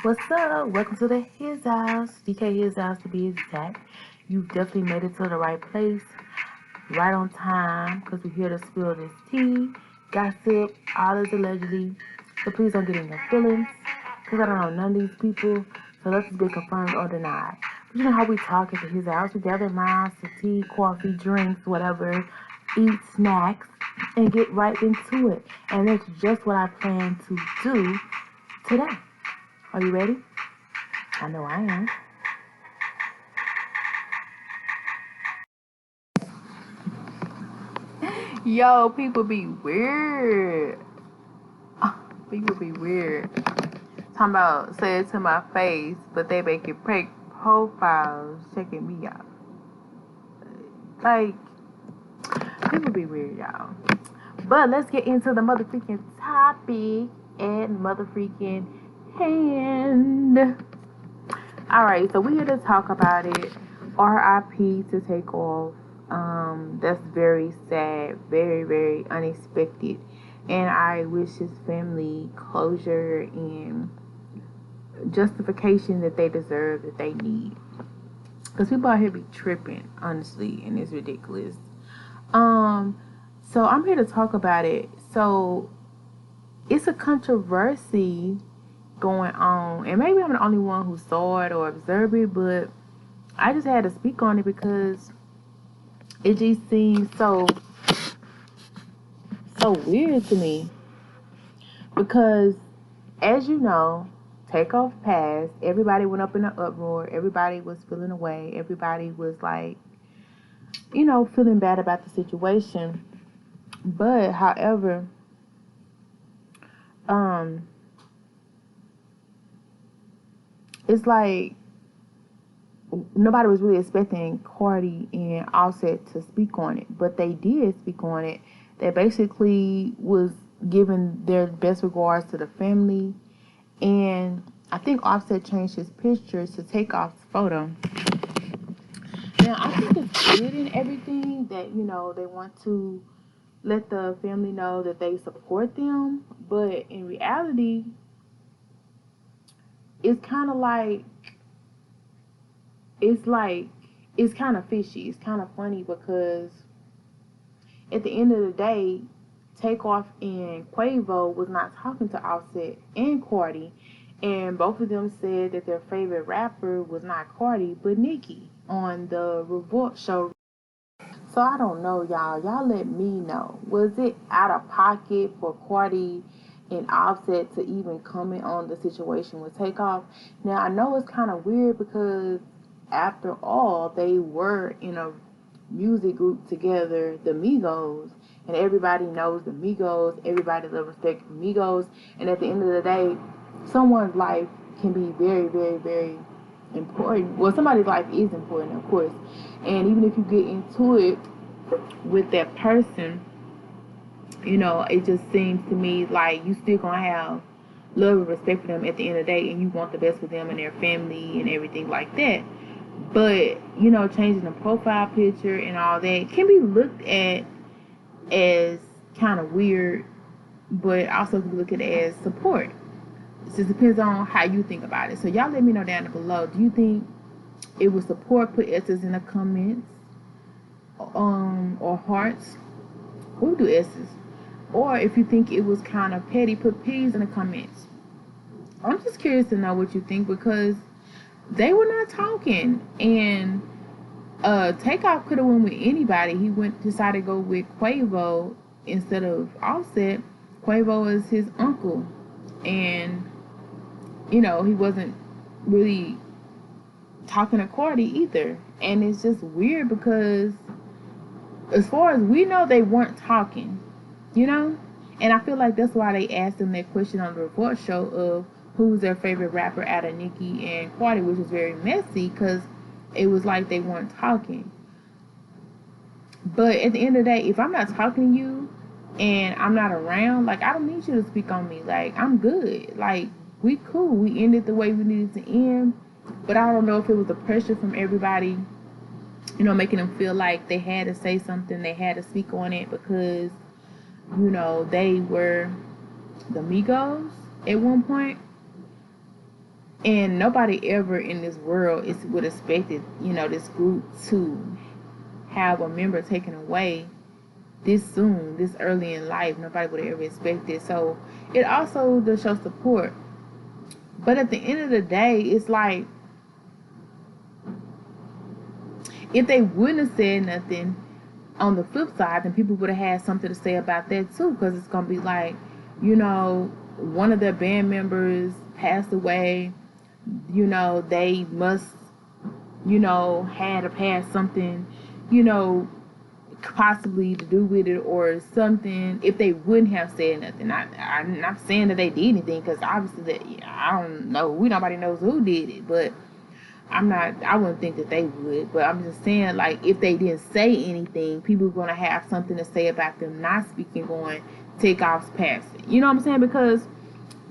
What's up? Welcome to the His House, DK His House to be exact. You've definitely made it to the right place, right on time, because we're here to spill this tea, gossip, all is allegedly. So please don't get in your feelings, because I don't know none of these people, so let's be confirmed or denied. But you know how we talk at the His House, we gather around to tea, coffee, drinks, whatever, eat snacks, and get right into it. And that's just what I plan to do today. Are you ready? I know I am. Yo, people be weird. People be weird. Talking about say it to my face, but they making fake profiles checking me out. Like, people be weird, y'all. But let's get into the motherfucking topic and motherfucking hand. Alright, so we're here to talk about it. RIP to Takeoff. That's very sad, very, very unexpected. And I wish his family closure and justification that they deserve, that they need. Because people out here be tripping, honestly, and it's ridiculous. So I'm here to talk about it. So it's a controversy going on, and maybe I'm the only one who saw it or observed it, but I just had to speak on it because it just seems so weird to me. Because as you know, Takeoff passed, everybody went up in an uproar, everybody was feeling away, everybody was like, feeling bad about the situation. But however, it's like nobody was really expecting Cardi and Offset to speak on it, but they did speak on it. They basically was giving their best regards to the family, and I think Offset changed his picture to Takeoff's photo. Now, I think it's good in everything that, they want to let the family know that they support them, but in reality, it's kind of it's kind of fishy. It's kind of funny because at the end of the day, Takeoff and Quavo was not talking to Offset and Cardi, and both of them said that their favorite rapper was not Cardi but Nicki on the Revolt show. So I don't know, y'all. Y'all let me know. Was it out of pocket for Cardi and Offset to even comment on the situation with Takeoff? Now I know it's kind of weird because after all, they were in a music group together, the Migos, and everybody knows the Migos. Everybody loves respect Migos, and at the end of the day, someone's life can be very, very, very important. Well, somebody's life is important, of course, and even if you get into it with that person, it just seems to me like you still gonna have love and respect for them at the end of the day, and you want the best for them and their family and everything like that. But, changing the profile picture and all that can be looked at as kind of weird, but also can be looked at as support. It just depends on how you think about it. So y'all let me know down below. Do you think it was support? Put S's in the comments. Or hearts. We'll do S's. Or if you think it was kind of petty, put P's in the comments. I'm just curious to know what you think because they were not talking, and Takeoff could have went with anybody. He decided to go with Quavo instead of Offset. Quavo is his uncle, and he wasn't really talking to Cardi either. And it's just weird because as far as we know, they weren't talking, and I feel like that's why they asked them that question on the report show of who's their favorite rapper out of Nicki and Cardi, which was very messy because it was like they weren't talking. But at the end of the day, if I'm not talking to you and I'm not around, like, I don't need you to speak on me. Like, I'm good. Like, we cool. We ended the way we needed to end. But I don't know if it was the pressure from everybody, making them feel like they had to say something, they had to speak on it because, they were the Migos at one point. And nobody ever in this world would expected, this group to have a member taken away this soon, this early in life. Nobody would have ever expected. So it also does show support. But at the end of the day, it's like, if they wouldn't have said nothing on the flip side, then people would have had something to say about that too. Because it's going to be like, one of their band members passed away. They must, had something, possibly to do with it or something. If they wouldn't have said nothing, I'm not saying that they did anything, because obviously I don't know. Nobody knows who did it, but I wouldn't think that they would. But I'm just saying, like, if they didn't say anything, people are gonna have something to say about them not speaking on Takeoff's passing. You know what I'm saying? Because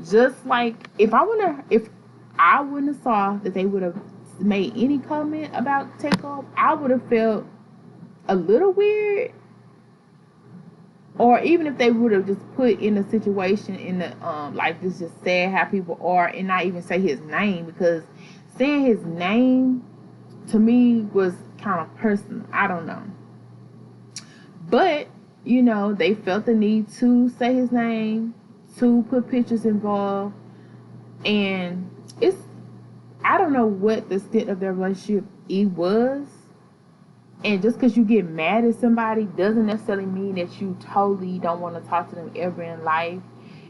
just like if I wouldn't have saw that they would have made any comment about Takeoff, I would have felt a little weird. Or even if they would have just put in a situation in the like, this just sad how people are, and not even say his name, because saying his name to me was kind of personal. I don't know. But, they felt the need to say his name, to put pictures involved. And I don't know what the extent of their relationship was. And just because you get mad at somebody doesn't necessarily mean that you totally don't want to talk to them ever in life.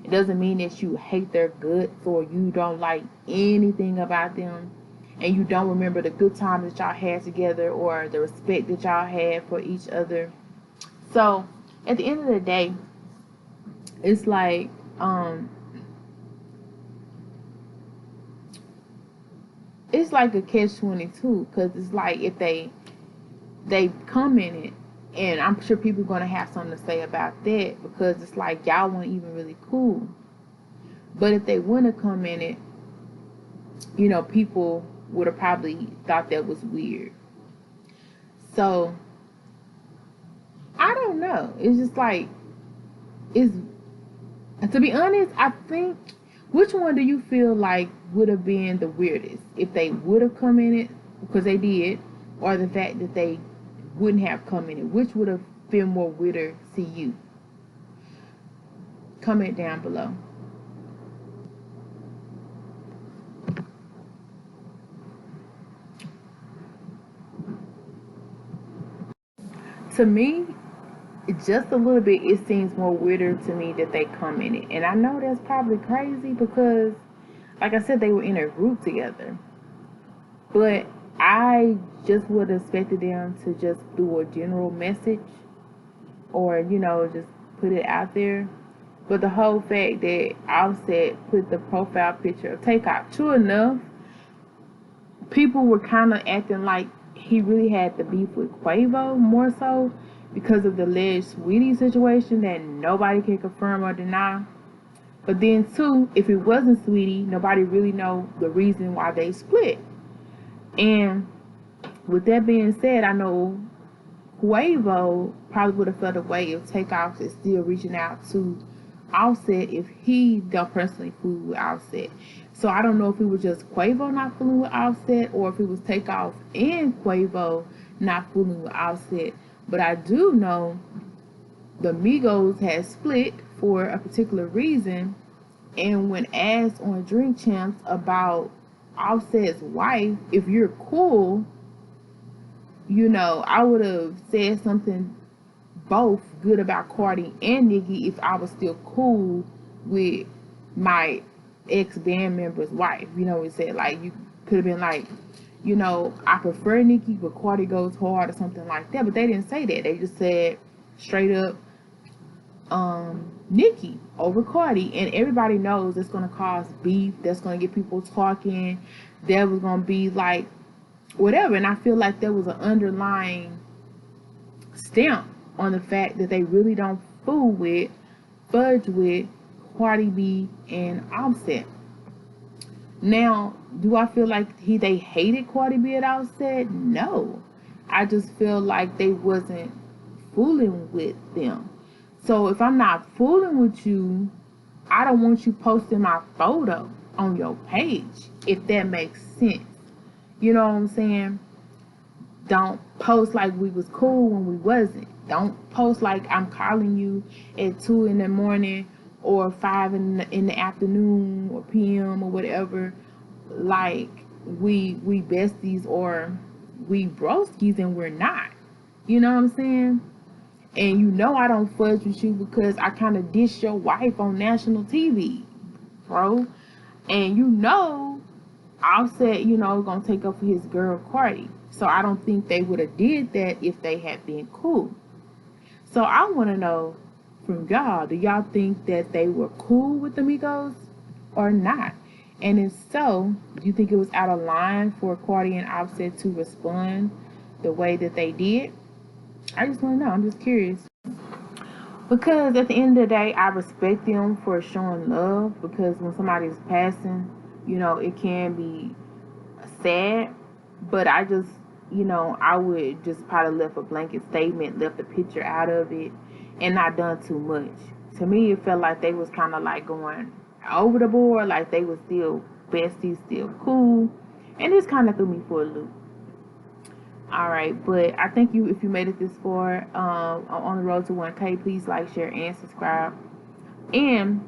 It doesn't mean that you hate their guts or you don't like anything about them, and you don't remember the good times that y'all had together or the respect that y'all had for each other. So at the end of the day, it's like, it's like a catch-22, because it's like, if they commented, and I'm sure people are going to have something to say about that, because it's like, y'all weren't even really cool. But if they wouldn't have commented, people would have probably thought that was weird. So I don't know. It's just like, to be honest, I think, which one do you feel like would have been the weirdest? If they would have commented, because they did, or the fact that they wouldn't have commented? Which would have been more weirder to you? Comment down below. To me, just a little bit, it seems more weirder to me that they commented. And I know that's probably crazy, because like I said, they were in a group together. But I just would have expected them to just do a general message, or just put it out there. But the whole fact that Offset put the profile picture of Takeoff, true enough, people were kind of acting like he really had the beef with Quavo, more so because of the alleged Sweetie situation that nobody can confirm or deny. But then too, if it wasn't Sweetie, nobody really know the reason why they split. And with that being said, I know Quavo probably would have felt a way if Takeoff is still reaching out to Offset if he don't personally fool with Offset. So I don't know if it was just Quavo not fooling with Offset, or if it was Takeoff and Quavo not fooling with Offset. But I do know the Migos had split for a particular reason, and when asked on Drink Champs about Offset's wife, if you're cool, I would have said something both good about Cardi and Nicki if I was still cool with my ex-band member's wife. It said, like, you could have been like, I prefer Nicki, but Cardi goes hard, or something like that. But they didn't say that. They just said straight up, Nicki over Cardi. And everybody knows it's going to cause beef. That's going to get people talking. There was going to be, like, whatever. And I feel like there was an underlying stamp on the fact that they really don't fudge with Cardi B and Offset. Now, do I feel like they hated Cardi B and Offset? No. I just feel like they wasn't fooling with them. So if I'm not fooling with you, I don't want you posting my photo. on your page, if that makes sense. You know what I'm saying? Don't post like we was cool when we wasn't. Don't post like I'm calling you at 2 in the morning or 5 in the afternoon or PM or whatever, like we besties or we broskies, and we're not. You know what I'm saying? And you know I don't fudge with you because I kind of dish your wife on national TV, bro. And you know Offset, gonna take up for his girl Cardi. So I don't think they would have did that if they had been cool. So I want to know from y'all, do y'all think that they were cool with the Migos or not? And if so, do you think it was out of line for Cardi and Offset to respond the way that they did? I just want to know. I'm just curious. Because at the end of the day, I respect them for showing love, because when somebody's passing, it can be sad, but I just, I would just probably left a blanket statement, left the picture out of it, and not done too much. To me, it felt like they was kind of like going over the board, like they was still besties, still cool, and this kind of threw me for a loop. All right, but I thank you if you made it this far. On the road to 1K, please like, share, and subscribe. And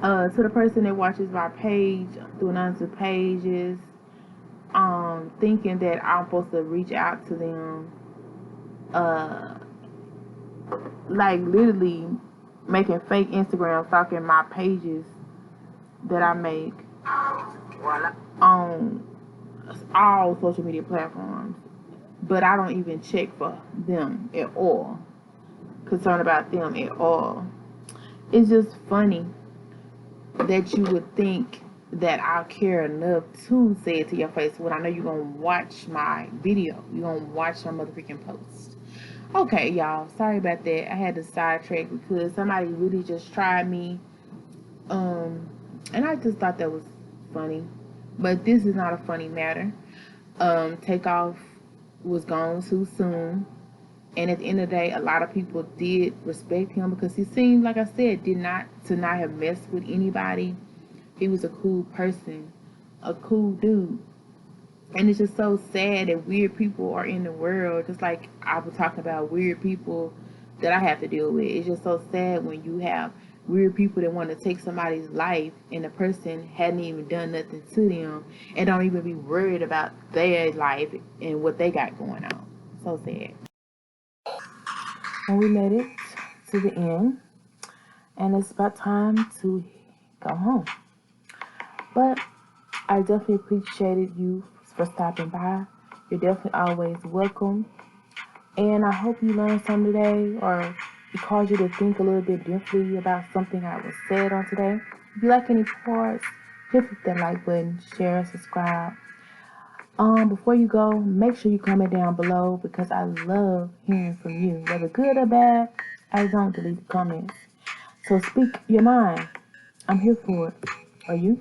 to the person that watches my page through anonymous pages, thinking that I'm supposed to reach out to them, like literally making fake Instagram stalking my pages that I make on all social media platforms, but I don't even check for them at all, concerned about them at all. It's just funny that you would think that I'll care enough to say it to your face when I know you're gonna watch my video, you're gonna watch my motherfucking post. Okay, y'all, sorry about that. I had to sidetrack because somebody really just tried me, and I just thought that was funny, but this is not a funny matter. Takeoff was gone too soon, and at the end of the day, a lot of people did respect him because he seemed, like I said, not have messed with anybody. He was a cool person, a cool dude. And it's just so sad that weird people are in the world, just like I was talking about weird people that I have to deal with. It's just so sad when you have weird people that want to take somebody's life and the person hadn't even done nothing to them and don't even be worried about their life and what they got going on. So sad. And we made it to the end, and it's about time to go home. But I definitely appreciated you for stopping by. You're definitely always welcome. And I hope you learned something today, or it caused you to think a little bit differently about something I was said on today. If you like any parts, hit that like button, share, subscribe. Before you go, make sure you comment down below because I love hearing from you. Whether good or bad, I don't delete the comments. So speak your mind. I'm here for it. Are you?